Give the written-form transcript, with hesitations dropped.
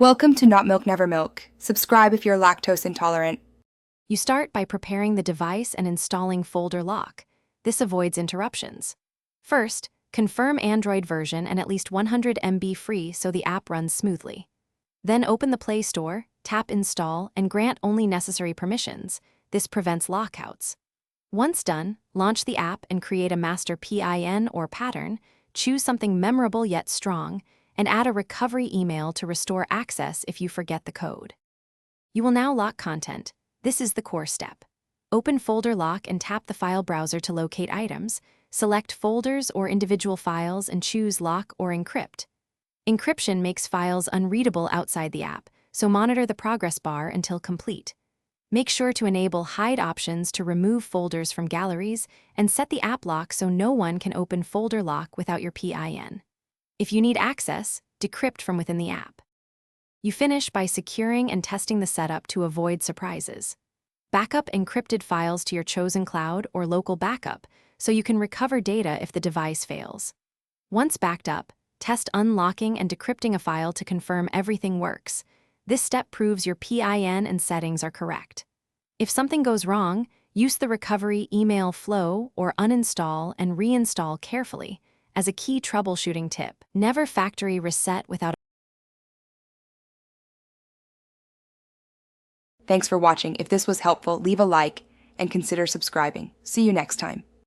Welcome to Not Milk Never Milk. Subscribe if you're lactose intolerant. You start by preparing the device and installing folder lock. This avoids interruptions. First, confirm Android version and at least 100 MB free so the app runs smoothly. Then open the Play Store, tap Install, and grant only necessary permissions. This prevents lockouts. Once done, launch the app and create a master PIN or pattern, choose something memorable yet strong, and add a recovery email to restore access if you forget the code. You will now lock content. This is the core step. Open Folder Lock and tap the file browser to locate items, select folders or individual files and choose Lock or Encrypt. Encryption makes files unreadable outside the app, so monitor the progress bar until complete. Make sure to enable hide options to remove folders from galleries and set the app lock so no one can open Folder Lock without your PIN. If you need access, decrypt from within the app. You finish by securing and testing the setup to avoid surprises. Backup encrypted files to your chosen cloud or local backup so you can recover data if the device fails. Once backed up, test unlocking and decrypting a file to confirm everything works. This step proves your PIN and settings are correct. If something goes wrong, use the recovery email flow or uninstall and reinstall carefully. As a key troubleshooting tip, never factory reset without. Thanks for watching. If this was helpful, leave a like and consider subscribing. See you next time.